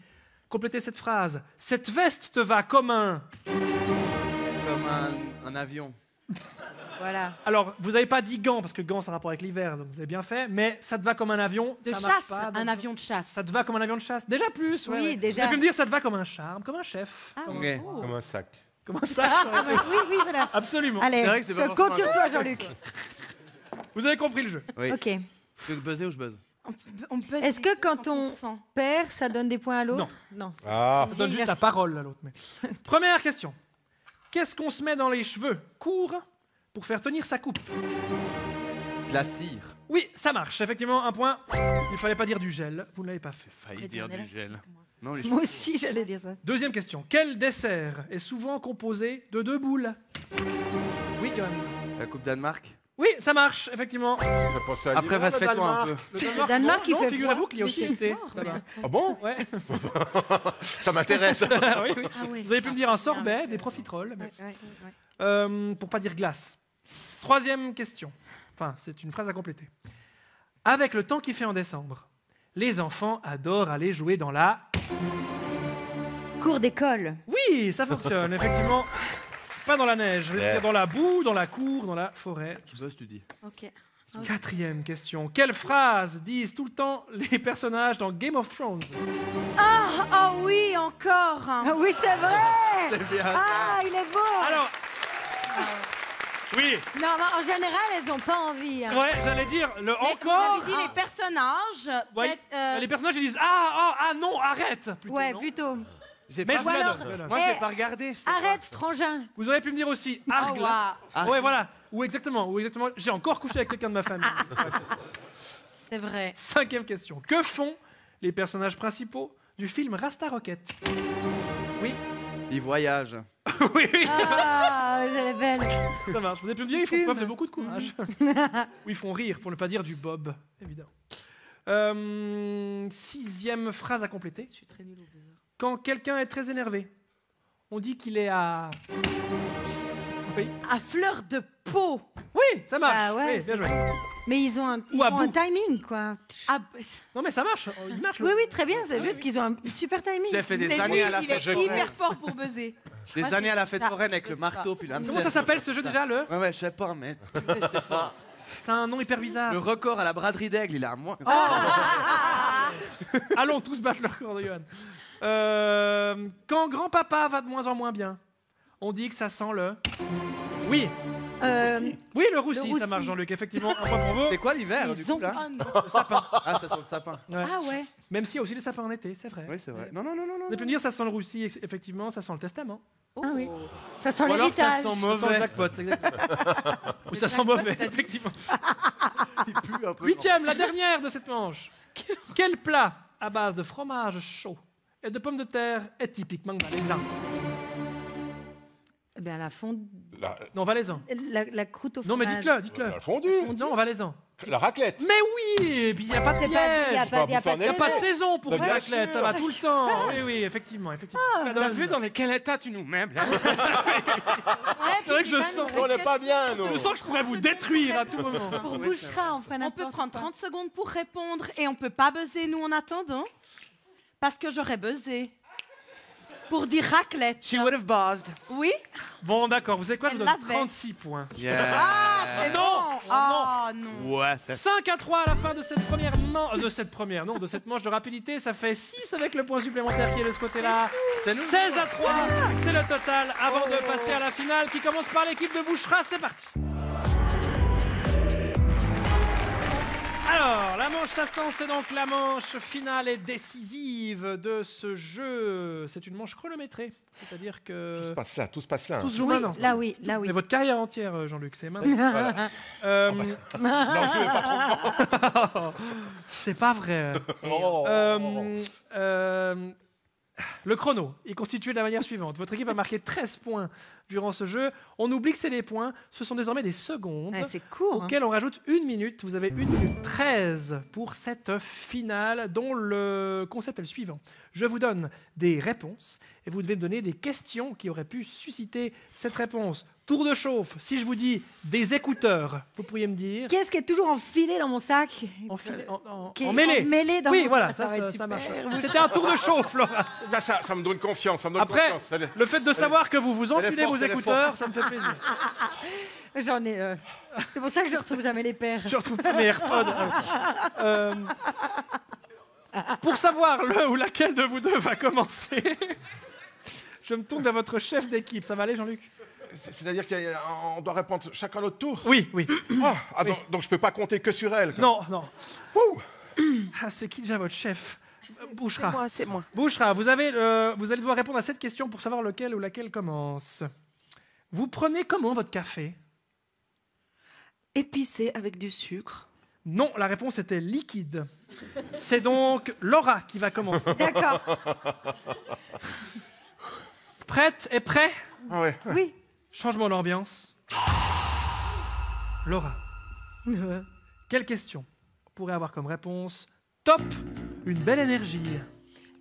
complétez cette phrase, cette veste te va comme un... Comme un avion. Voilà. Alors, vous n'avez pas dit gant, parce que gant, ça a rapport avec l'hiver, donc vous avez bien fait, mais ça te va comme un avion. De ça marche chasse, pas, donc- un avion de chasse. Ça te va comme un avion de chasse. Déjà plus, ouais, Oui, ouais. déjà. Vous avez pu me dire, ça te va comme un charme, comme un chef. Ah, Ok. oh. Comme un sac. Comme un sac. Ah, oui, oui, voilà. Absolument. Allez, C'est vrai que c'est pas je forcément compte sur toi, Jean-Luc. Vous avez compris le jeu. Oui. Ok. Tu veux que buzzer ou je buzz? On peut Est-ce que quand on sent. perd, ça donne des points à l'autre? Non. Ah, Ça donne juste la version. parole à l'autre. Mais... Première question. Qu'est-ce qu'on se met dans les cheveux courts pour faire tenir sa coupe? De la cire. Oui, ça marche. Effectivement, un point. Il fallait pas dire du gel. Vous ne l'avez pas fait. Failli dire du gel. Non, les Moi aussi, j'allais dire ça. Deuxième question. Quel dessert est souvent composé de 2 boules? Oui, Johan. La Coupe Danemark. Oui, ça marche, effectivement. ça fait penser à Après, l'hiver, vas-y, le fais-toi un Danemark. peu. Le Danemark, il non, fait figurez-vous froid. qu'il y a aussi Mais c'est été. fort, là-bas. Ah bon? Ouais. Ça m'intéresse. Oui, oui. Ah ouais. Vous avez pu me dire un sorbet, des profiteroles. mais- pour pas dire glace. Troisième question. Enfin, c'est une phrase à compléter. Avec le temps qu'il fait en décembre, les enfants adorent aller jouer dans la... cours d'école. Oui, ça fonctionne, effectivement. Pas dans la neige, je veux dire dans la boue, dans la cour, dans la forêt. Tu bosses, tu dis. Ok. 4e question. Quelle phrase disent tout le temps les personnages dans Game of Thrones? Ah oui, encore. Ah oui, c'est vrai. C'est bien. Ah, il est beau. Alors... Oui, Non, mais en général, elles ont pas envie. Hein. ouais, j'allais dire le Mais encore. Vous avez dit les personnages. Ouais, peut-être, les personnages ils disent ah non, arrête. Plutôt, Ouais, non plutôt. J'ai Mais pas je vous la alors- donne, voilà. Moi, Eh, j'ai pas regardé. je sais Arrête, frangin. Vous auriez pu me dire aussi oh, Argle. waouh, Ouais, voilà. Ou exactement. J'ai encore couché avec quelqu'un de ma famille. c'est vrai. 5e question. Que font les personnages principaux du film Rasta Rocket? Oui. pas. Il voyage. Oui, oui, Ah, elle est belle. ça marche. Vous avez pu me dire, ils font Fume. preuve de beaucoup de courage. Ou ils font rire, pour ne pas dire du bob, évidemment. 6e phrase à compléter. Je suis très nulle au buzzer. Quand quelqu'un est très énervé, on dit qu'il est à... Oui, À fleur de peau. oui, ça marche. Ah ouais, Oui, bien joué. Mais ils ont un, Ou à bout. timing, quoi. Ah, Non mais ça marche, il marche. Oui, oui, très bien. C'est juste qu'ils ont un super timing. J'ai fait des c'est années lui, à la il fête est foraine. hyper fort pour buzzer. Des Ah, années c'est à la fête ça, foraine avec c'est le ça. marteau puis le hamster. Comment ça s'appelle ce jeu déjà, le Ouais, je sais pas, mais C'est un nom hyper bizarre. le record à la braderie d'aigle, il est à moi. Allons tous battre le record de Johan. Quand grand-papa va de moins en moins bien, on dit que ça sent le... Oui, oui, le roussi, roussi. ça marche Jean-Luc, effectivement, un point pour vous. C'est quoi l'hiver, du Ils coup, ont- là Ah non. Le sapin. Ah, ça sent le sapin. Ouais. Ah ouais. Même s'il y a aussi les sapins en été, c'est vrai. Oui, c'est vrai. Non, non, non, non. Vous avez pu me dire ça sent le roussi, effectivement, ça sent le testament. Ah oui. Ça sent Ou alors ça l'héritage. sent Ça sent le mauvais. jackpot, exactement. Ou ça sent mauvais, effectivement. Il pue un peu. 8e, la dernière de cette manche. Quel plat à base de fromage chaud et de pommes de terre est typiquement valaisan? Eh bien, la fond... Non, valaisan. la croûte au Non, fromage. mais dites-le. La fondue, Non, valaisan. la raclette. Mais oui, et puis il n'y a pas de C'est pas- piège. y a pas- y a pas de Il n'y a pas de saison. saison pour Mais la bien raclette, ça sûr. va tout le temps. Oui, oui, effectivement. T'as vu dans quel état tu nous mets là C'est vrai que je sens, On n'est pas bien, nous. je sens que je pourrais vous détruire à tout moment. Pour bouchera, on fait On n'importe peut prendre quoi. 30 secondes pour répondre et on peut pas buzzer nous en attendant. Parce que j'aurais buzzé. Pour dire raclette. She would have buzzed. Oui. Bon, d'accord, vous savez quoi, je vous Elle donne l'avait. 36 points. Ah, c'est Non. bon. Ah non. Ouais, c'est 5-3 à la fin de cette de cette manche de rapidité, ça fait 6 avec le point supplémentaire qui est de ce côté-là. 16-3, c'est le total avant de passer à la finale qui commence par l'équipe de Bouchera, c'est parti. Alors, la manche s'instance, c'est donc la manche finale et décisive de ce jeu. C'est une manche chronométrée, c'est-à-dire que Tout se passe là. tout se joue Oui, maintenant. là oui, là oui. Mais votre carrière entière, Jean-Luc, c'est maintenant. L'enjeu est pas trop C'est pas vrai. grand. Le chrono est constitué de la manière suivante. Votre équipe a marqué 13 points durant ce jeu. On oublie que c'est des points. Ce sont désormais des secondes. Ouais, c'est court. hein. Auxquelles on rajoute 1 minute. Vous avez 1 minute 13 pour cette finale dont le concept est le suivant. Je vous donne des réponses et vous devez me donner des questions qui auraient pu susciter cette réponse. Tour de chauffe. Si je vous dis des écouteurs, vous pourriez me dire... Qu'est-ce qui est toujours enfilé dans mon sac Qui est Emmêlé. dans Oui, mon- voilà, Ça va être ça super. marche. C'était un tour de chauffe, Laura. Là, ça me donne confiance. Ça me donne Après, confiance. Fallait- le fait de savoir que vous vous elle est enfilez forte, vos elle est écouteurs, ça me fait plaisir. J'en ai. C'est pour ça que je retrouve jamais les paires. Je retrouve pas mes AirPods. Pour savoir le ou laquelle de vous deux va commencer, je me tourne vers votre chef d'équipe. Ça va aller, Jean-Luc? C'est-à-dire qu'on doit répondre chacun notre tour. Oui, oui. Donc je peux pas compter que sur elle. quoi. Non, non. Ouh. Ah, c'est qui déjà votre chef? Bouchera. C'est moi. Bouchera, vous allez devoir répondre à cette question pour savoir lequel ou laquelle commence. Vous prenez comment votre café? Épicé avec du sucre. Non, la réponse était liquide. C'est donc Laura qui va commencer. D'accord. Prête et prêt? Ah ouais. Oui. Changement d'ambiance. Laura, quelle question pourrait avoir comme réponse top, une belle énergie?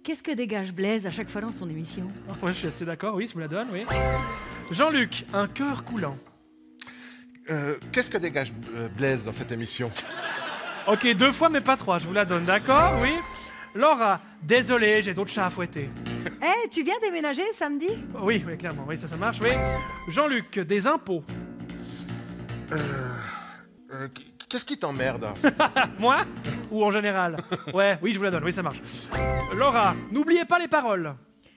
Qu'est-ce que dégage Blaise à chaque fois dans son émission? Moi, je suis assez d'accord, oui, je vous la donne, oui. Jean-Luc, un cœur coulant. Qu'est-ce que dégage Blaise dans cette émission? Ok, 2 fois, mais pas 3, je vous la donne, d'accord, oui. Laura, désolé, j'ai d'autres chats à fouetter. Eh, tu viens déménager samedi? Oui, oui, clairement, oui, ça marche, oui. Jean-Luc, des impôts. Qu'est-ce qui t'emmerde? Moi? Ou en général? Ouais, oui, je vous la donne, oui, ça marche. Laura, n'oubliez pas les paroles.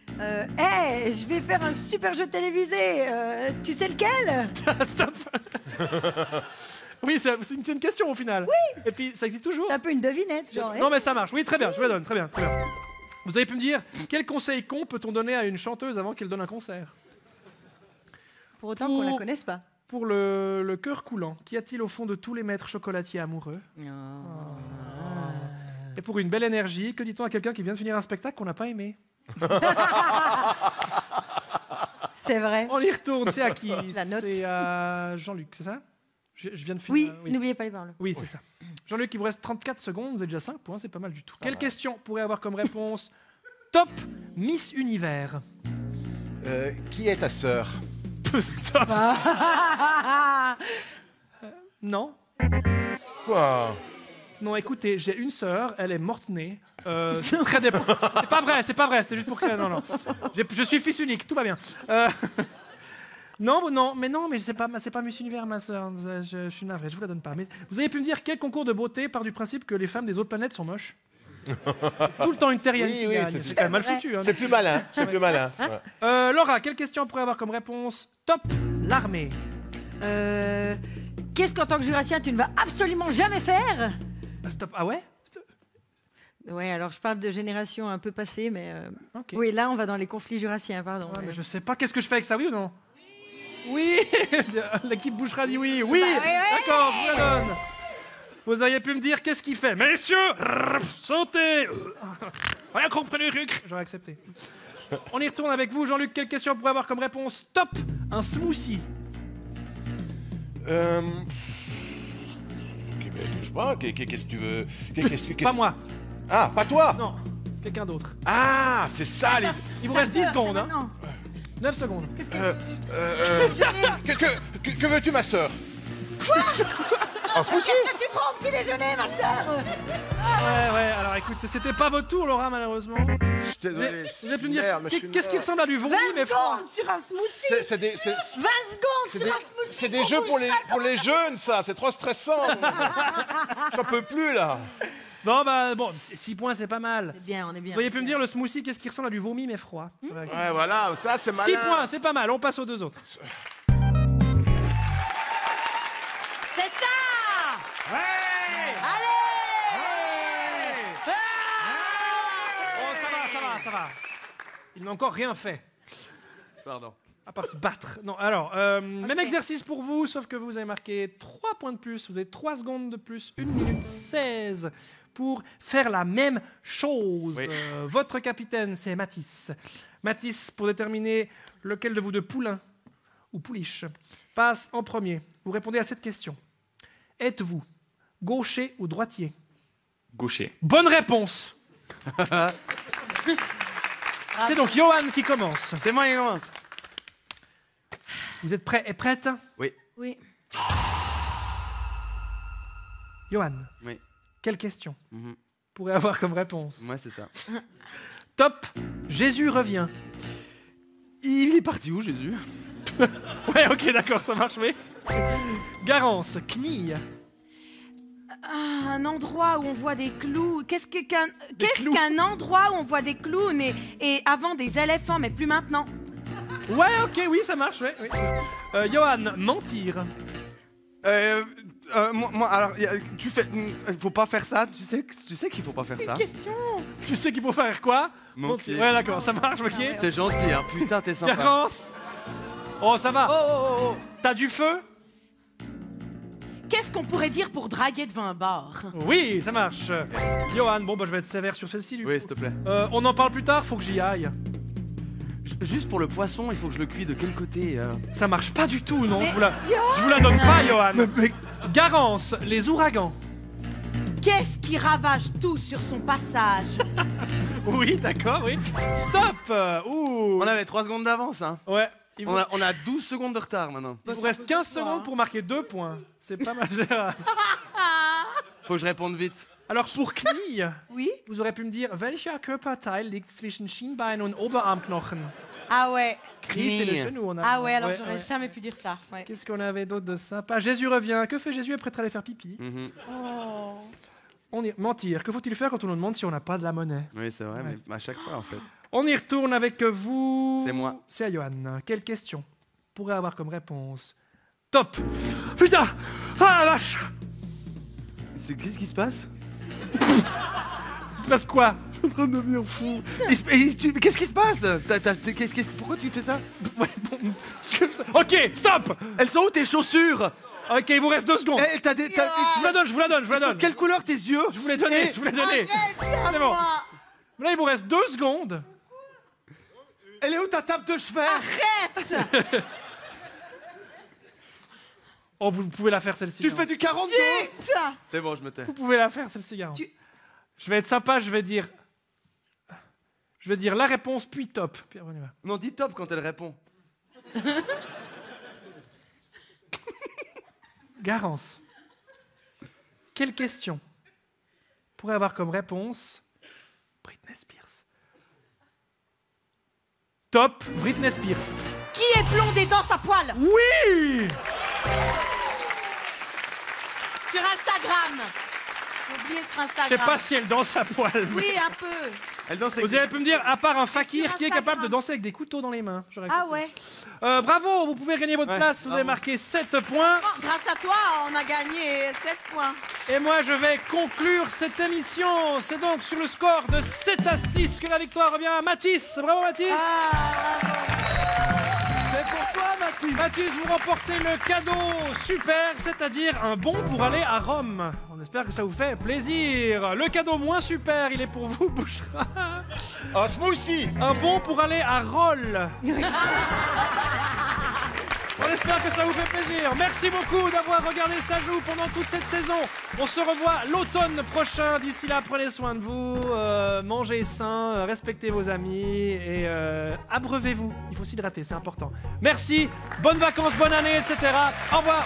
Je vais faire un super jeu télévisé. Tu sais lequel? Stop. Oui, c'est une question au final. Oui. Et puis, ça existe toujours. C'est un peu une devinette, genre. Non, mais ça marche. Oui, très bien, je vous la donne, très bien, très bien. Vous avez pu me dire, quel conseil con peut-on donner à une chanteuse avant qu'elle donne un concert? Pour autant qu'on la connaisse pas. Pour le cœur coulant, qu'y a-t-il au fond de tous les maîtres chocolatiers amoureux? Et pour une belle énergie, que dit-on à quelqu'un qui vient de finir un spectacle qu'on n'a pas aimé? C'est vrai. On y retourne, c'est à qui? La note. C'est à Jean-Luc, c'est ça? Je viens de finir. Oui, n'oubliez pas les paroles. Oui, c'est ça. Jean-Luc, il vous reste 34 secondes, vous avez déjà 5 points, c'est pas mal du tout. Quelle question pourrait avoir comme réponse Top Miss Univers? Qui est ta sœur? Stop. Non. Quoi? Non, écoutez, j'ai une sœur, elle est morte-née. C'est très c'est pas vrai, c'était juste pour que... Non. Je suis fils unique, tout va bien. Non, mais c'est pas Miss Univers, ma sœur. Je suis navré, je vous la donne pas. Mais vous avez pu me dire quel concours de beauté part du principe que les femmes des autres planètes sont moches? Tout le temps une terrienne qui gagne. C'est quand même mal foutu. Hein. C'est plus malin, c'est plus malin. Ouais. Laura, quelle question pourrait avoir comme réponse Top l'armée. Qu'est-ce qu'en tant que jurassien, tu ne vas absolument jamais faire? Stop. Ah ouais? Ouais, alors je parle de génération un peu passée, mais... Ok. Oui, là, on va dans les conflits jurassiens, pardon. Ah, mais je sais pas, qu'est-ce que je fais avec ça, oui ou non? Oui. L'équipe Bouchera dit oui. Oui, d'accord, je vous la donne. Vous auriez pu me dire qu'est-ce qu'il fait. Messieurs, santé. Rien compris le truc. J'aurais accepté. On y retourne avec vous, Jean-Luc. Quelle question pourrait avoir comme réponse Top un smoothie. Je sais pas, qu'est-ce que tu veux? Pas moi. Ah, pas toi? Non, quelqu'un d'autre. Ah, c'est ça, les... Il vous reste 10 secondes. Hein. 9 secondes. Qu'est-ce Que veux-tu, ma sœur? Quoi? Un smoothie? Qu'est-ce que tu prends au petit déjeuner, ma sœur? Ouais, alors écoute, c'était pas votre tour, Laura, malheureusement. Je suis désolé. Vous avez pu me dire, qu'est-ce qui ressemble à du vomi, 20 mais froid? secondes sur un smoothie. 20 secondes sur un smoothie. C'est des jeux pour les jeunes, ça. C'est trop stressant. J'en peux plus, là. Bon, 6 points, c'est pas mal. On est bien, on est bien. Vous auriez pu me dire le smoothie, qu'est-ce qui ressemble à du vomi, mais froid? Ouais, voilà, ça, c'est malin. 6 points, c'est pas mal. On passe aux deux autres. C'est ça! Ouais! Allez! Oh, ça va. Il n'a encore rien fait. Pardon. À part se battre. Non, alors, même exercice pour vous, sauf que vous avez marqué 3 points de plus. Vous avez 3 secondes de plus, 1 minute 16 pour faire la même chose. Oui. Votre capitaine, c'est Mathis. Mathis, pour déterminer lequel de vous deux, Poulain ou Pouliche, passe en premier. Vous répondez à cette question. Êtes-vous gaucher ou droitier? Gaucher. Bonne réponse. C'est donc Johan qui commence. C'est moi qui commence. Vous êtes prêts et prêtes? Oui. Oui. Johan, Oui. quelle question Mhm. pourrait avoir comme réponse? Moi, c'est ça. Top, Jésus revient. Il est parti où, Jésus? Ouais, ok, d'accord, ça marche, oui. Garance, Knille. Ah, un endroit où on voit des clous. Qu'est-ce clous. qu'un endroit où on voit des clowns et avant des éléphants, mais plus maintenant? Ouais, ok, oui, ça marche, oui. Johan, mentir. Moi, alors, tu fais... Faut pas faire ça, tu sais qu'il faut pas faire ça. Question. Tu sais qu'il faut faire quoi? Mentir. Ouais, d'accord, ça marche, ok. C'est gentil, hein, putain, t'es sympa. Garance. Oh, ça va. Oh. T'as du feu? Qu'est-ce qu'on pourrait dire pour draguer devant un bar? Oui, ça marche. Johan, bon, je vais être sévère sur celle-ci, du coup. Oui, s'il te plaît. On en parle plus tard, faut que j'y aille. Juste pour le poisson, il faut que je le cuis de quel côté Ça marche pas du tout, non? Je vous la donne pas, Johan. Garance, les ouragans. Qu'est-ce qui ravage tout sur son passage? Oui, d'accord, oui. Stop. Ouh. On avait 3 secondes d'avance, hein. Ouais. On a 12 secondes de retard, maintenant. Il vous reste 15 secondes pour marquer 2 points. C'est pas mal, Gérard. Faut que je réponde vite. Alors pour Knie, Oui. vous aurez pu me dire welcher Körperteil liegt zwischen Schienbein und Oberarmknochen? Ah ouais. Knie, c'est le genou. On a... Ah ouais, alors Ouais, j'aurais ouais. jamais pu dire ça. Ouais. Qu'est-ce qu'on avait d'autre de sympa? Jésus revient. Que fait Jésus après être allé faire pipi? Oh. Mentir. Que faut-il faire quand on nous demande si on n'a pas de la monnaie? Oui, c'est vrai, Ouais. mais à chaque fois, en fait. On y retourne avec vous. C'est moi. C'est à Johan. Quelle question pourrait avoir comme réponse? Top. Putain. Ah la vache. Qu'est-ce qui se passe? Il se passe quoi? Je suis en train de devenir fou. Mais qu'est-ce qui se passe? Pourquoi tu fais ça? Ouais, bon. Ok, stop. Elles sont où tes chaussures? Ok, il vous reste 2 secondes. Eh, Je vous la donne, je vous la donne, je vous la donne. Quelle couleur tes yeux? Je vous l'ai donné, je vous l'ai donné. C'est bon. Là, il vous reste 2 secondes. Elle est où ta table de chevet? Arrête. Oh, vous pouvez la faire celle-ci. Tu fais du 42? Putain. C'est bon, je me tais. Vous pouvez la faire celle-ci, Garant. Je vais être sympa, je vais dire la réponse puis top. Puis on y va. Non, dis top quand elle répond. Garance. Quelle question pourrait avoir comme réponse Britney Spears? Top, Britney Spears. Qui est blond des dents à poil? Oui. Sur Instagram. J'ai oublié sur Je Instagram. sais pas si elle danse à poil. mais- Oui, un peu. Elle danse avec Vous avez pu me dire, à part un fakir Sur qui est capable de Instagram. danser avec des couteaux dans les mains. J'aurais Ah accepté. ouais. Bravo, vous pouvez gagner votre Ouais, place. Vous avez bravo. marqué 7 points. Bon, grâce à toi, on a gagné 7 points. Et moi, je vais conclure cette émission. C'est donc sur le score de 7-6 que la victoire revient à Mathis. Bravo, Mathis. C'est pour toi, Mathis. Mathis, vous remportez le cadeau super, c'est-à-dire un bon pour aller à Rome. On espère que ça vous fait plaisir. Le cadeau moins super, il est pour vous, Bouchra. Un smoothie. Un bon pour aller à Roll. On espère que ça vous fait plaisir. Merci beaucoup d'avoir regardé Ça joue pendant toute cette saison. On se revoit l'automne prochain. D'ici là, prenez soin de vous, mangez sain, respectez vos amis et abreuvez-vous. Il faut s'hydrater, c'est important. Merci, bonnes vacances, bonne année, etc. Au revoir.